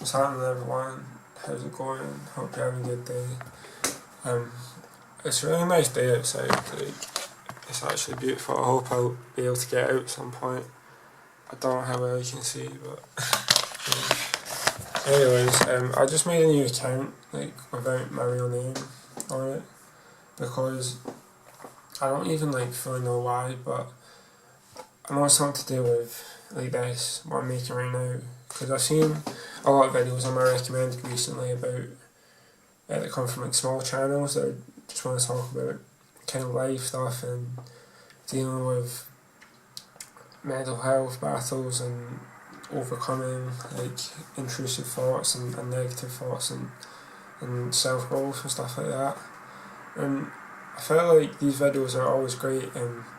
What's happening everyone? How's it going? Hope you're having a good day. It's a really nice day outside, like, it's actually beautiful. I hope I'll be able to get out at some point. I don't know how well you can see, but anyways, I just made a new account, like, without my real name on it, because I don't even, like, fully know why, but I know it's something to do with, like, this, what I'm making right now, because I've seen a lot of videos on my recommended recently about that come from, like, small channels that just want to talk about kind of life stuff and dealing with mental health battles and overcoming, like, intrusive thoughts and negative thoughts and self-growth and stuff like that. And I feel like these videos are always great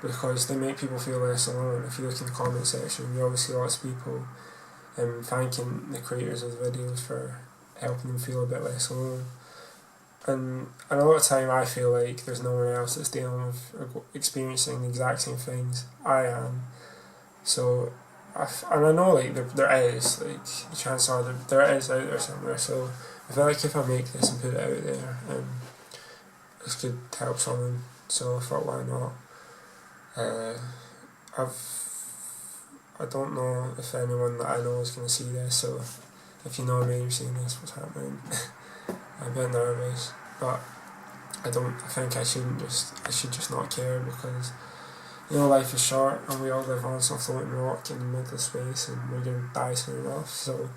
because they make people feel less alone. If you look in the comment section, you always see lots of people thanking the creators of the videos for helping them feel a bit less alone. And a lot of the time I feel like there's no one else that's dealing with or experiencing the exact same things I am. So, and I know, like, there is, like, the chances are there is out there somewhere, so I feel like if I make this and put it out there, this could help someone, so I thought, why not? I don't know if anyone that I know is going to see this, so if you know me, you're seeing this, what's happening? I'm a bit nervous, but I think I should just not care, because, you know, life is short and we all live on some floating rock in the middle of space and we're going to die soon enough, so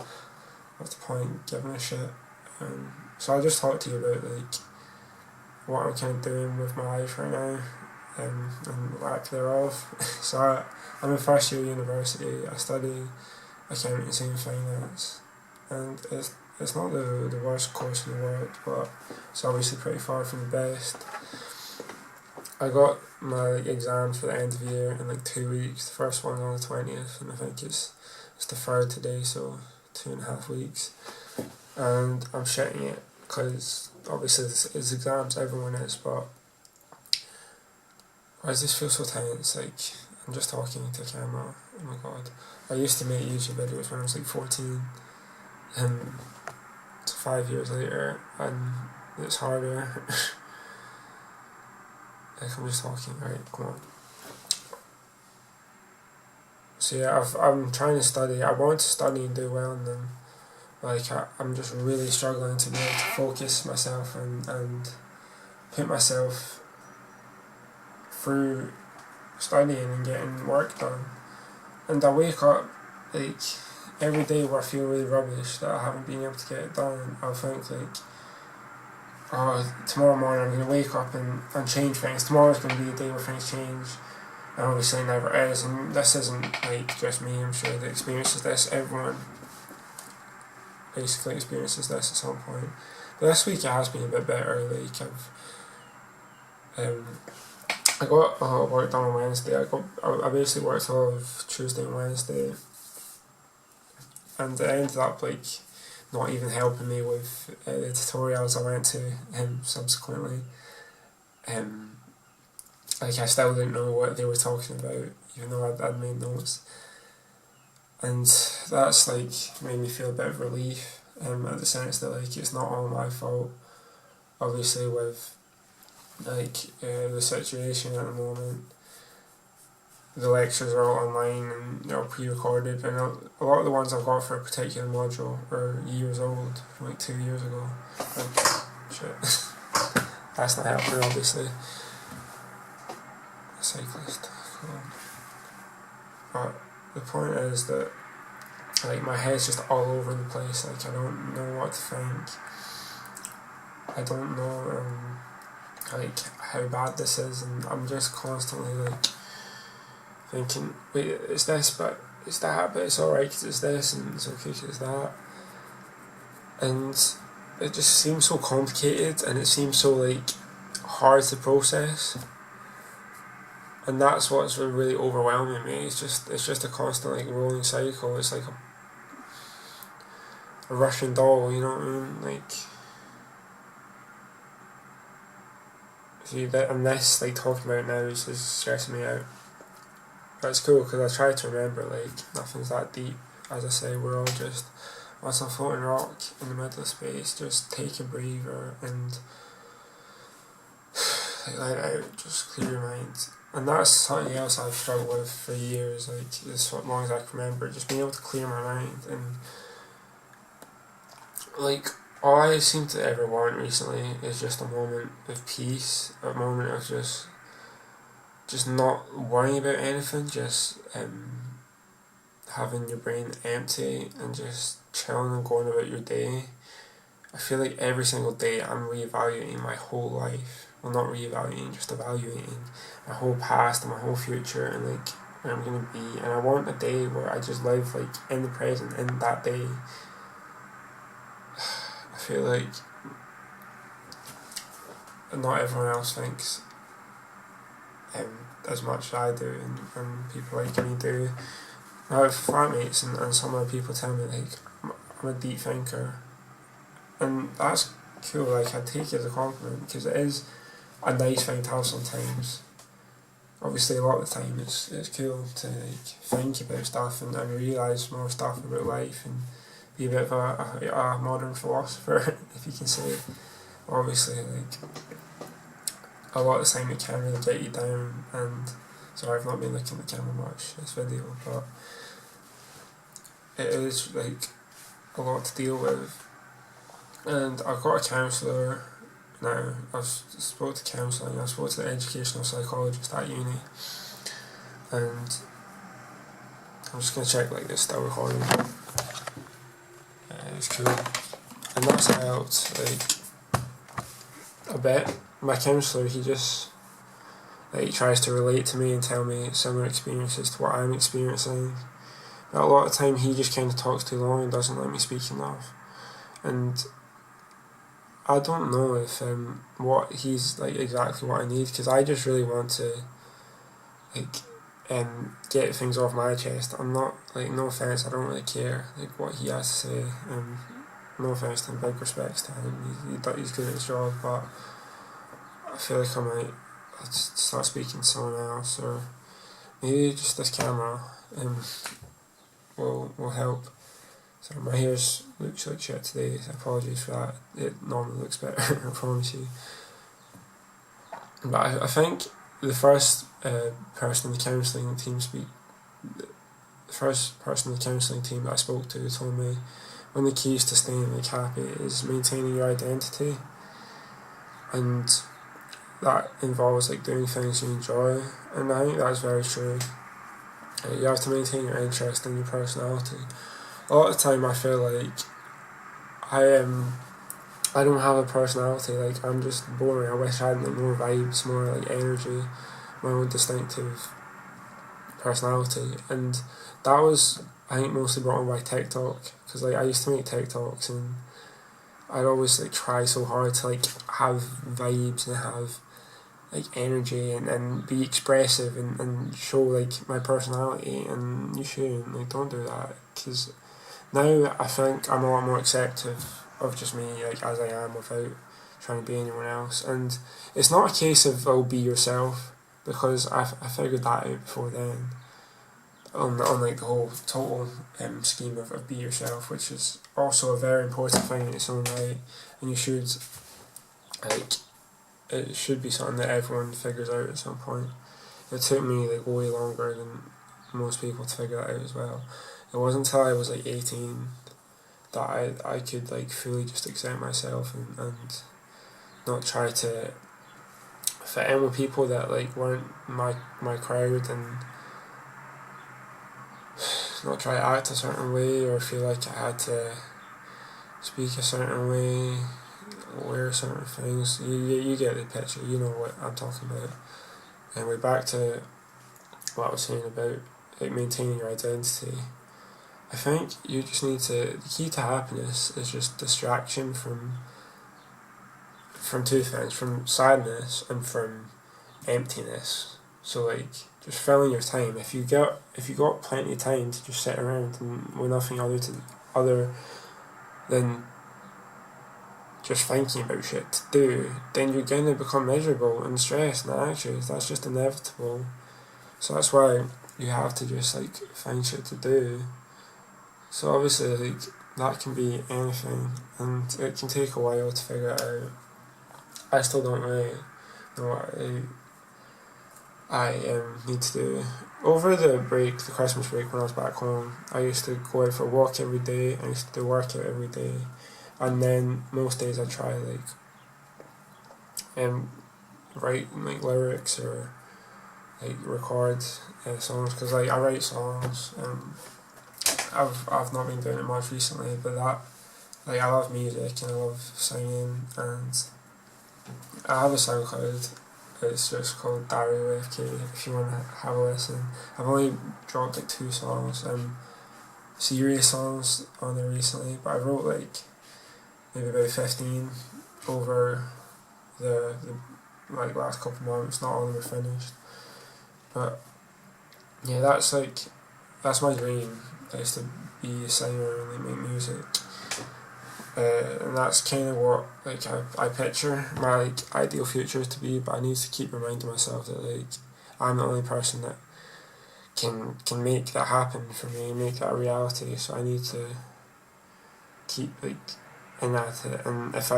what's the point giving a shit? So I'll just talk to you about, like, what I'm kind of doing with my life right now and lack thereof. So I'm in first year university, I study accountancy and finance, and it's not the worst course in the world, but it's obviously pretty far from the best. I got my, like, exams for the end of the year in, like, 2 weeks. The first one on the 20th, and I think it's the 3rd today, so 2.5 weeks. And I'm shitting it, because obviously it's exams, everyone is, but why does this feel so tense? Like, I'm just talking to the camera, oh my god. I used to make YouTube videos when I was, like, 14, so 5 years later, and it's harder. Like, I'm just talking, right, come on. So yeah, I'm trying to study. I want to study and do well in them. Like, I'm just really struggling to be able to focus myself and put myself through studying and getting work done. And I wake up, like, every day where I feel really rubbish that I haven't been able to get it done. I'll think, like, oh, tomorrow morning I'm going to wake up and change things. Tomorrow's going to be a day where things change. And obviously it never is. And this isn't, like, just me, I'm sure that experiences this. Everyone basically experiences this at some point. But this week it has been a bit better. Like, I got a lot of work done on Wednesday. I basically worked all of Tuesday and Wednesday. And it ended up, like, not even helping me with the tutorials I went to subsequently. Like, I still didn't know what they were talking about, even though I'd made notes. And that's, like, made me feel a bit of relief, at the sense that, like, it's not all my fault, obviously, with, like, the situation at the moment. The lectures are all online and they're all pre-recorded, and a lot of the ones I've got for a particular module are years old, from, like, 2 years ago. Like, shit. That's not helping, obviously. A cyclist. Cool. But the point is that, like, my head's just all over the place. Like, I don't know what to think. I don't know, like, how bad this is, and I'm just constantly, like, thinking, wait, it's this, but it's that, but it's alright because it's this, and it's okay because it's that. And it just seems so complicated, and it seems so, like, hard to process. And that's what's really overwhelming me. It's just a constant, like, rolling cycle. It's like a Russian doll, you know what I mean? Like, see, and this, like, talking about it now is just stressing me out. But it's cool because I try to remember, like, nothing's that deep. As I say, we're all just once I'm floating rock in the middle of space, just take a breather and let it out, just clear your mind. And that's something else I've struggled with for years, like as long as I can remember, just being able to clear my mind. And like all I seem to ever want recently is just a moment of peace, a moment of just not worrying about anything, just having your brain empty and just chilling and going about your day. I feel like every single day I'm reevaluating my whole life. Well, not reevaluating, just evaluating my whole past and my whole future and like where I'm gonna be. And I want a day where I just live like in the present, in that day. I feel like not everyone else thinks as much as I do, and people like me do. I have flatmates and some other people tell me like I'm a deep thinker, and that's cool. Like I take it as a compliment because it is a nice thing to have sometimes. Obviously, a lot of the time it's cool to like think about stuff and realise more stuff about life and be a bit of a modern philosopher, if you can say. Obviously, like a lot of the time it can really get you down. And sorry, I've not been looking at the camera much this video, but it is like a lot to deal with. And I've got a counsellor now. I've spoke to counselling. I spoke to the educational psychologist at uni, and I'm just gonna check like this still recording. It's cool, and that's helped like a bit. My counsellor, he just like tries to relate to me and tell me similar experiences to what I'm experiencing. But a lot of the time he just kind of talks too long and doesn't let me speak enough. And I don't know if what he's like exactly what I need, because I just really want to like get things off my chest. I'm not like, no offense, I don't really care like what he has to say. No offense to him, big respects to him. He's good at his job, but I feel like I might start speaking to someone else, or maybe just this camera will help. So my hair looks like shit today, so apologies for that. It normally looks better, I promise you. But I think the first person in the counselling team that I spoke to told me one of the keys to staying like happy is maintaining your identity, and that involves like doing things you enjoy. And I think that's very true. You have to maintain your interest in your personality. A lot of the time I feel like I don't have a personality, like I'm just boring. I wish I had like more vibes, more like energy, my own distinctive personality. And that was, I think, mostly brought on by TikTok, because like I used to make TikToks and I'd always like try so hard to like have vibes and have like energy and be expressive and show like my personality. And you shouldn't, like, don't do that, because now I think I'm a lot more accepting of just me like as I am, without trying to be anyone else. And it's not a case of be yourself, because I figured that out before then, on like the whole total scheme of be yourself, which is also a very important thing in its own right. And you should like, it should be something that everyone figures out at some point. It took me like way longer than most people to figure that out as well. It wasn't until I was like 18 that I could like fully just accept myself and not try to fit in with people that like weren't my crowd, and not try to act a certain way or feel like I had to speak a certain way, wear certain things. You get the picture, you know what I'm talking about. And we're back to what I was saying about like maintaining your identity. I think you just need to, the key to happiness is just distraction from two things, from sadness and from emptiness. So like just filling your time. If you got plenty of time to just sit around and with nothing other than just thinking about shit to do, then you're gonna become miserable and stressed and anxious. That's just inevitable. So that's why you have to just like find shit to do. So obviously like that can be anything, and it can take a while to figure it out. I still don't really know what I need to do. Over the break, the Christmas break when I was back home, I used to go out for a walk every day, I used to do workout every day, and then most days I try write like lyrics or like record songs, because like I write songs. I've not been doing it much recently, but that, like, I love music and I love singing, and I have a SoundCloud. It's just called Dario FK if you want to have a listen. I've only dropped like 2 songs, serious songs on there recently, but I wrote like maybe about 15 over the like last couple of months. Not all of them are finished, but yeah, that's my dream, is to be a singer and like make music. And that's kind of what like I picture my like ideal future to be, but I need to keep reminding myself that like I'm the only person that can make that happen for me, make that a reality. So I need to keep like in at it, and if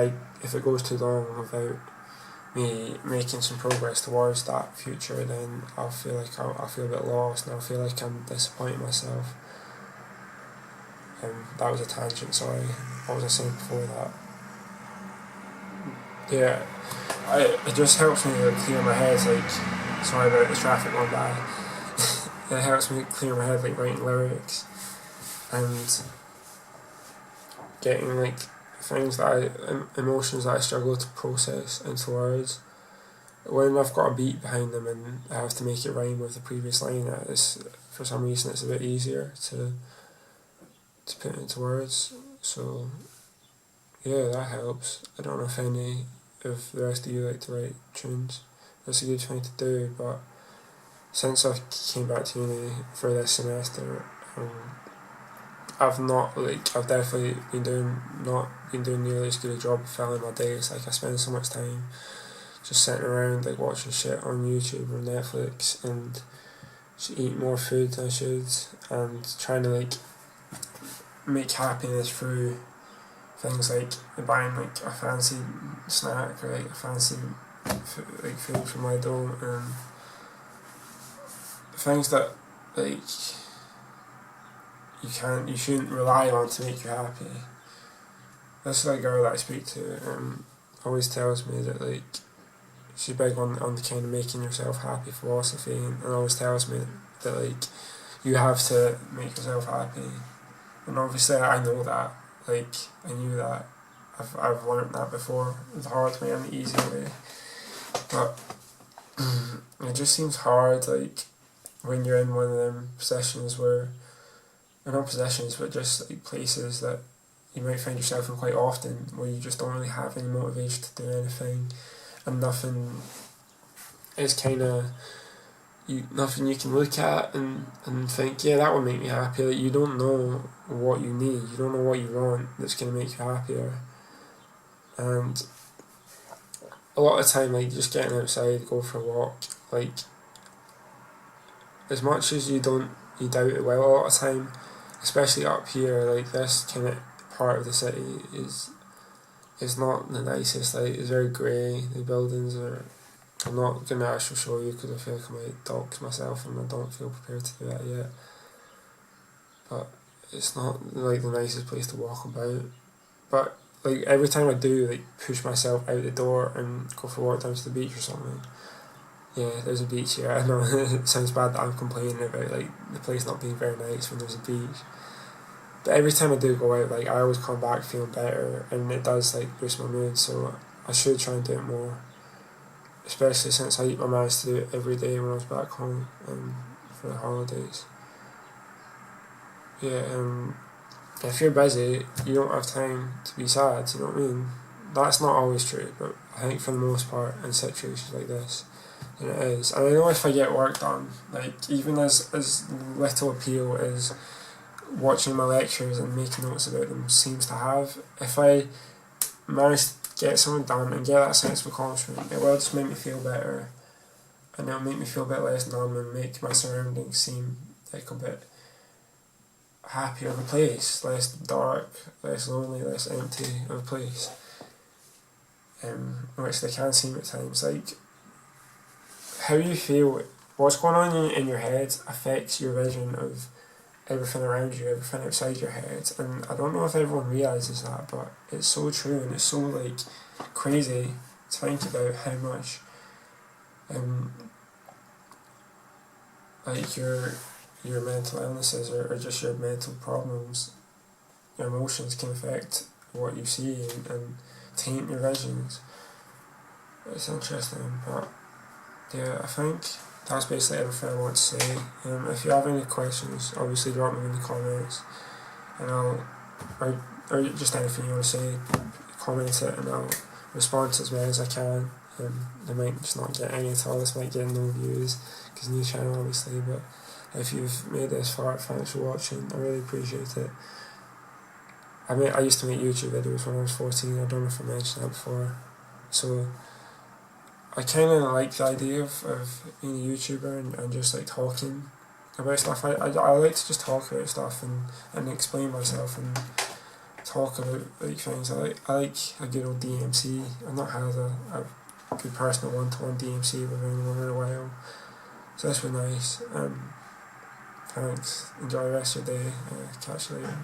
it goes too long without me making some progress towards that future, then I'll feel like I'll feel a bit lost, and I'll feel like I'm disappointing myself. That was a tangent, sorry. What was I saying before that? Yeah, it just helps me like clear my head, like, sorry about the traffic going by. It helps me clear my head, like writing lyrics and getting like things emotions that I struggle to process into words. When I've got a beat behind them and I have to make it rhyme with the previous line, for some reason it's a bit easier to put into words. So yeah, that helps. I don't know if any of the rest of you like to write tunes. That's a good thing to do, but since I came back to uni for this semester, I've definitely not been doing nearly as good a job of filling my days. Like, I spend so much time just sitting around like watching shit on YouTube or Netflix, and just eating more food than I should, and trying to like make happiness through things like buying like a fancy snack or like a fancy food from my dome, and things that like you shouldn't rely on to make you happy. This like girl that I speak to always tells me that like she's big on the kind of making yourself happy philosophy, and always tells me that like you have to make yourself happy. And obviously I know that, like I knew that, I've learned that before, the hard way and the easy way, but it just seems hard like when you're in one of them positions where, or not positions, but just like places that you might find yourself in quite often, where you just don't really have any motivation to do anything, and nothing is nothing you can look at and think, yeah, that would make me happy. Like, you don't know what you need, you don't know what you want that's going to make you happier. And a lot of the time, like, just getting outside, go for a walk, like, as much as you doubt it, well, a lot of the time, especially up here, like this kind of part of the city is not the nicest. Like, it's very grey, the buildings are, I'm not going to actually show you because I feel like I might dox myself, and I don't feel prepared to do that yet. But it's not like the nicest place to walk about. But like every time I do like push myself out the door and go for a walk down to the beach or something, yeah, there's a beach here. I know it sounds bad that I'm complaining about like the place not being very nice when there's a beach. But every time I do go out, like I always come back feeling better, and it does like boost my mood. So I should try and do it more, especially since I managed to do it every day when I was back home for the holidays. Yeah, if you're busy, you don't have time to be sad, you know what I mean? That's not always true, but I think for the most part, in situations like this, then it is. And I know if I get work done, like even as little appeal as watching my lectures and making notes about them seems to have, if I manage to get something done and get that sense of accomplishment, it will just make me feel better, and it'll make me feel a bit less numb and make my surroundings seem like a bit happy of a place, less dark, less lonely, less empty of a place, which they can seem at times. Like, how you feel, what's going on in your head affects your vision of everything around you, everything outside your head. And I don't know if everyone realises that, but it's so true, and it's so like crazy to think about how much like your mental illnesses or just your mental problems, your emotions can affect what you see and taint your visions. It's interesting, but yeah, I think that's basically everything I want to say. If you have any questions, obviously drop them in the comments, and or just anything you want to say, comment it, and I'll respond to as many as I can. They might just not get any at all. This might get no views because new channel, obviously. But if you've made this far, thanks for watching. I really appreciate it. I used to make YouTube videos when I was 14. I don't know if I mentioned that before. So I kind of like the idea of being a YouTuber and just like talking about stuff. I like to just talk about stuff and explain myself and talk about like things. I like a good old DMC. I've not had a good personal one-to-one DMC with anyone in a while, so that's really nice. Thanks. Enjoy the rest of your day. Catch you later.